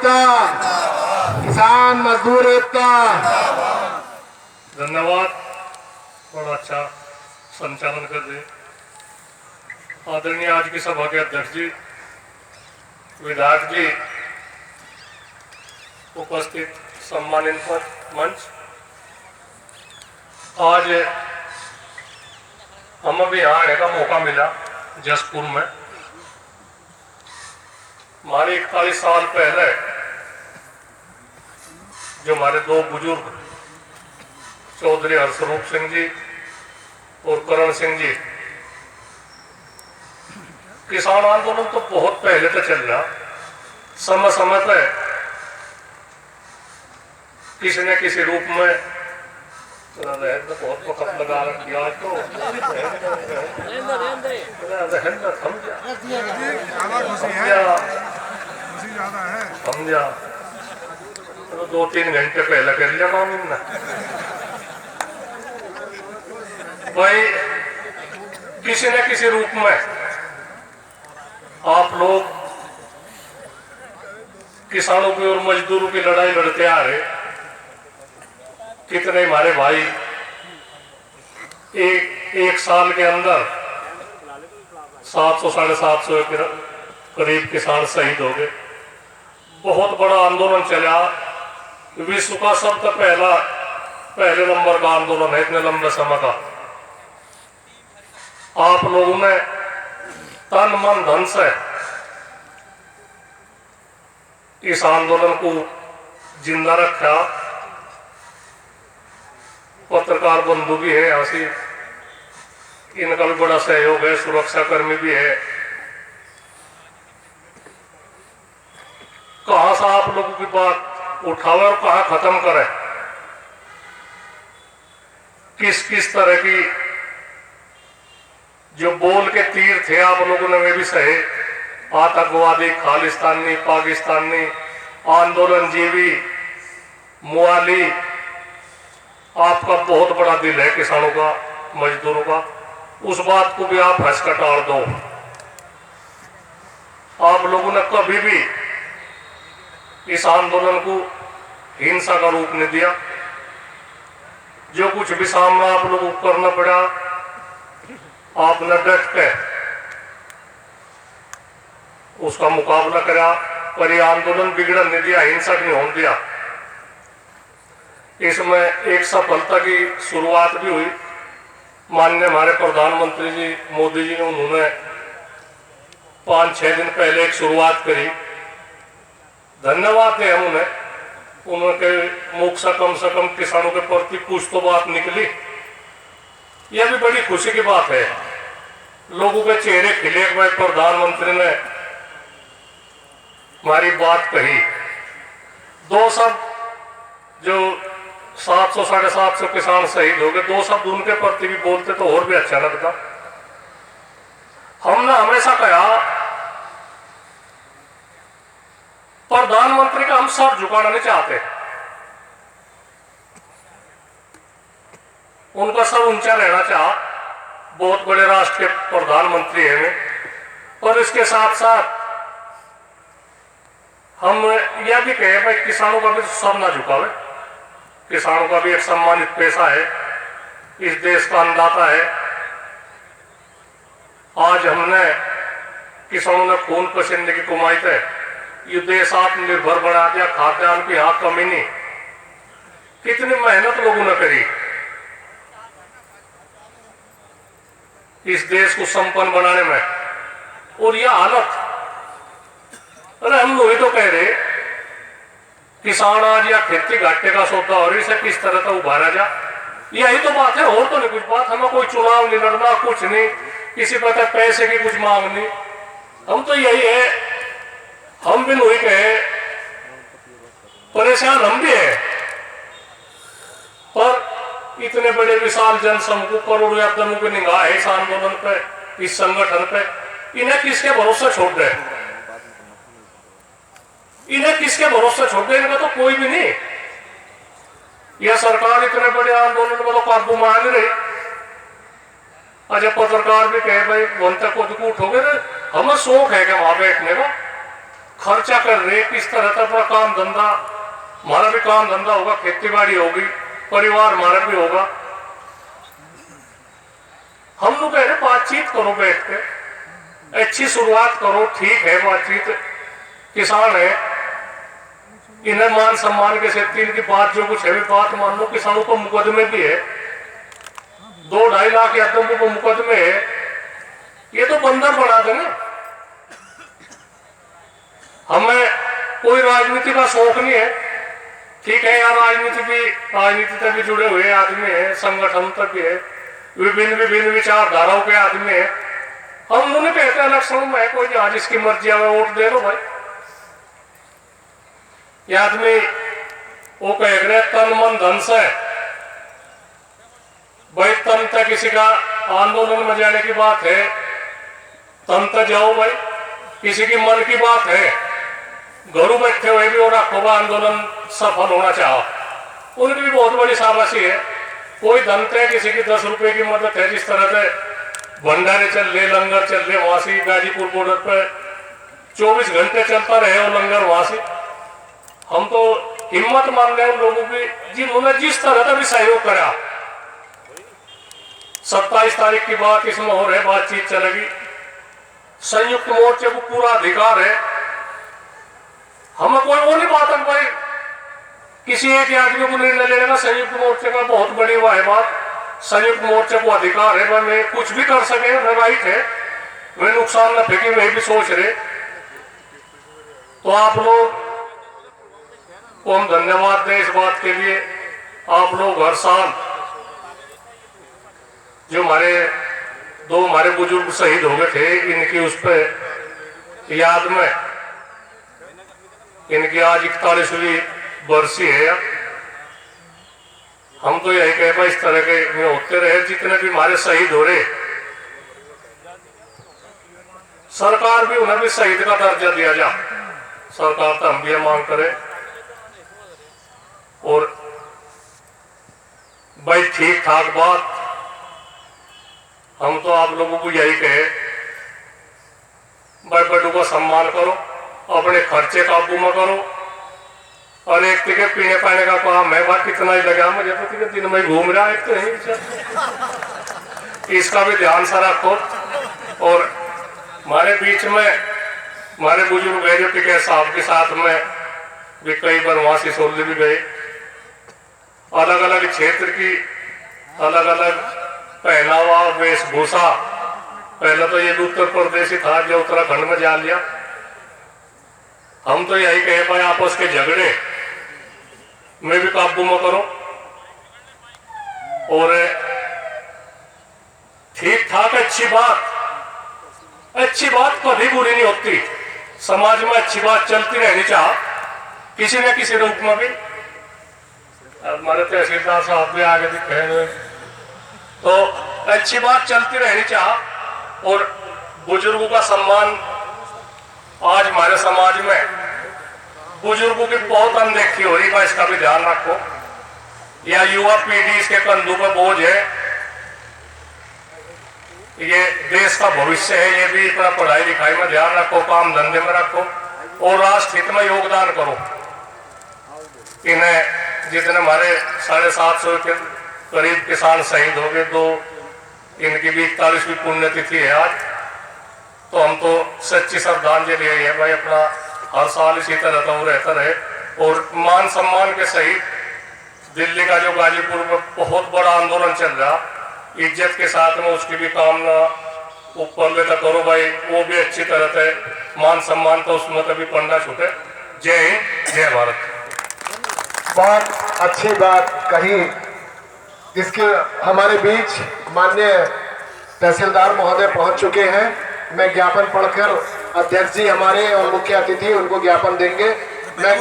एकता, किसान मजदूर एकता। धन्यवाद। बड़ा अच्छा संचालन कर दे। आदरणीय आज की सभा के अध्यक्ष जी, विधायक जी, उपस्थित सम्मानित मंच, आज हमें भी यहाँ आने का मौका मिला जसपुर में। हमारे 41 साल पहले जो हमारे दो बुजुर्ग चौधरी हर्षरूप सिंह जी और करण सिंह जी, किसान आंदोलन तो बहुत पहले से चल रहा, समय समय पे किसी न किसी रूप में बहुत वक्त लगा दिया तो समझा तो 2-3 घंटे पहले कर लिया काम इनने भाई। किसी न किसी रूप में आप लोग किसानों की और मजदूरों की लड़ाई लड़ते आ रहे। कितने हमारे भाई एक साल के अंदर 700-750 के करीब किसान शहीद हो गए। बहुत बड़ा आंदोलन चला, विश्व का सबसे पहले नंबर का आंदोलन है इतने लंबे समय का। आप लोगों ने तन मन धन से इस आंदोलन को जिंदा रखा। पत्रकार बंधु भी है, ऐसी इनका भी बड़ा सहयोग है, सुरक्षा कर्मी भी है। कहां से आप लोगों की बात उठावे और कहां खत्म करे, किस किस तरह की जो बोल के तीर थे आप लोगों ने वे भी सहे। आतंकवादी, खालिस्तानी, पाकिस्तानी, आंदोलन जीवी, मुआली, आपका बहुत बड़ा दिल है किसानों का, मजदूरों का। उस बात को भी आप हंस कर टाल दो। आप लोगों ने कभी भी इस आंदोलन को हिंसा का रूप नहीं दिया। जो कुछ भी सामना आप लोगों को करना पड़ा, आपने डट के उसका मुकाबला करा, पर यह आंदोलन बिगड़न नहीं दिया, हिंसक नहीं होने दिया। इसमें एक सफलता की शुरुआत भी हुई। माननीय हमारे प्रधानमंत्री जी मोदी जी ने, उन्होंने 5-6 दिन पहले एक शुरुआत करी। धन्यवाद है हम उनके मुख से कम किसानों के प्रति कुछ तो बात निकली। यह भी बड़ी खुशी की बात है। लोगों के चेहरे खिले, भाई प्रधानमंत्री ने हमारी बात कही। दो शब्द जो 700-750 किसान शहीद हो गए, 2 शब्द उनके प्रति भी बोलते तो और भी अच्छा लगता। हमने हमेशा कहा प्रधानमंत्री का हम सर झुकाना नहीं चाहते, उनका सर ऊंचा रहना चाह। बहुत बड़े राष्ट्र के प्रधानमंत्री हैं, और इसके साथ साथ हम यह भी कहे भाई किसानों का भी सर ना झुकावे। किसानों का भी एक सम्मानित पेशा है, इस देश का अन्नदाता है। आज हमने किसानों ने खून पसीने की कमाई थे ये देश आत्मनिर्भर बना दिया। खाद्यान्न की यहाँ कमी नहीं, कितनी मेहनत लोगों ने करी इस देश को संपन्न बनाने में, और यह हालत। अरे हम लोग तो कह रहे किसान आज या खेती घाटे का सौदा और इसे किस तरह का उभारा जा, यही तो बात है, और तो नहीं कुछ बात। हमें कोई चुनाव नहीं लड़ना, कुछ नहीं, किसी पता पैसे की कुछ मांग नहीं। हम तो यही है, हम भी वही कहे परेशान हम भी है, पर इतने बड़े विशाल जनसमूह को, करोड़ों यात्रियों की निगाह है इस आंदोलन पे, इस संगठन पे। इन्हें किसके भरोसे छोड़ दे, इन्हें किसके भरोसे छोड़ दे, इनका तो कोई भी नहीं। यह सरकार इतने बड़े आंदोलन में तो काबू में आ नहीं रही। अच्छा पत्रकार भी कहे भाई वन तक को उठोगे, हमें शौक है क्या वहां बैठने का, खर्चा कर रहे, किस तरह का अपना काम धंधा, हमारा भी काम धंधा होगा, खेती बाड़ी होगी, परिवार हमारा भी होगा। हम लोग कह रहे बातचीत करो बैठ के, अच्छी शुरुआत करो, ठीक है बातचीत, किसान है, इन्हें मान सम्मान के साथ इनकी बात जो कुछ है भी बात मान लो। किसानों को मुकदमे भी है, 2-2.5 लाख यादवों को मुकदमे है, ये तो बंदर बना देंगे। हमें कोई राजनीति का शौक नहीं है, ठीक है यार, राजनीति तक भी जुड़े हुए आदमी है, संगठन तक भी है, विभिन्न विचारधाराओं के आदमी है। हम लोग कहते हैं इलेक्शन में कोई जहां जिसकी मर्जी आवे वोट दे लो भाई। ये आदमी वो कह रहे तन मन धन से भाई, तन तक किसी का आंदोलन में जाने की बात है, तन तक जाओ भाई। किसी की मन की बात है, घरों बैठे हुए भी और रखोगा आंदोलन सफल होना चाहो, उनकी भी बहुत बड़ी शाबाशी है। कोई धन तय किसी की 10 रुपए की मदद है, जिस तरह से भंडारे चल रहे, लंगर चल रहे, वहां से गाजीपुर बॉर्डर पे 24 घंटे चलता रहे वो लंगर वहां से। हम तो हिम्मत मान रहे हैं उन लोगों की जिन्होंने जिस तरह का भी सहयोग करा। 27 तारीख की बात इसमें हो रही, बातचीत चलेगी। संयुक्त मोर्चे को पूरा अधिकार है, हमें कोई वो नहीं बात है भाई किसी एक आदमी को निर्णय लेने का। संयुक्त मोर्चे का बहुत बड़ी वह है बात, संयुक्त मोर्चे को अधिकार है, मैं कुछ भी कर सके, मैं राइट है, मैं नुकसान न फेंके, मैं भी सोच रहे। तो आप लोग को हम धन्यवाद दें इस बात के लिए। आप लोग हर साल जो हमारे बुजुर्ग शहीद हो गए थे, इनकी उस पर याद में इनकी आज 41वीं बरसी है। हम तो यही कह पाए इस तरह के होते रहे, जितने भी हमारे शहीद हो रहे, सरकार भी उन्हें भी शहीद का दर्जा दिया जा। सरकार तो हम भी मांग करें। और भाई ठीक ठाक बात, हम तो आप लोगों को यही कहे भाई बड़ों का सम्मान करो, अपने खर्चे काबू में करो, और एक टिकट पीने पाने का काम है बात कितना ही लगा मुझे पता है, दिन में घूम रहा है तो नहीं, इसका भी ध्यान सा रखो। और हमारे बीच में हमारे बुजुर्ग गए जो टिकट साहब के साथ में भी कई बार वहां से सोलने भी गए, अलग अलग क्षेत्र की अलग अलग पहनावा वेशभूषा। पहले तो ये उत्तर प्रदेश ही था जो उत्तराखंड में जा लिया। हम तो यही कहे भाई आपस के झगड़े में भी काबू में करो, और ठीक ठाक अच्छी बात कभी बुरी नहीं होती। समाज में अच्छी बात चलती रहनी चाह किसी न किसी रूप में भी। हमारे तहसीलदार साहब भी आगे दिखे, तो अच्छी बात चलती रहनी चाह। और बुजुर्गों का सम्मान, आज हमारे समाज में बुजुर्गों की बहुत अनदेखी हो रही है, इसका भी ध्यान रखो। या युवा पीढ़ी इसके कंधों पर बोझ है, ये देश का भविष्य है, ये भी अपना पढ़ाई लिखाई में ध्यान रखो, काम धंधे में रखो, और राष्ट्र हित में योगदान करो। इन्हें जितने हमारे 750 के करीब किसान शहीद हो गए, तो इनकी भी 41वीं पुण्यतिथि है आज। तो हम तो सच्ची श्रद्धांजलि है भाई, अपना हर साल इसी तरह का वो रहता रहे। और मान सम्मान के सहित दिल्ली का जो गाजीपुर में बहुत बड़ा आंदोलन चल रहा, इज्जत के साथ में उसकी भी कामना ऊपर लेता करो भाई, वो भी अच्छी तरह से मान सम्मान तो उसमें कभी पढ़ना छूटे। जय हिंद, जय भारत। बहुत अच्छी बात कही। इसके हमारे बीच माननीय तहसीलदार महोदय पहुंच चुके हैं। मैं ज्ञापन पढ़कर अध्यक्ष जी हमारे और मुख्य अतिथि उनको ज्ञापन देंगे। मैं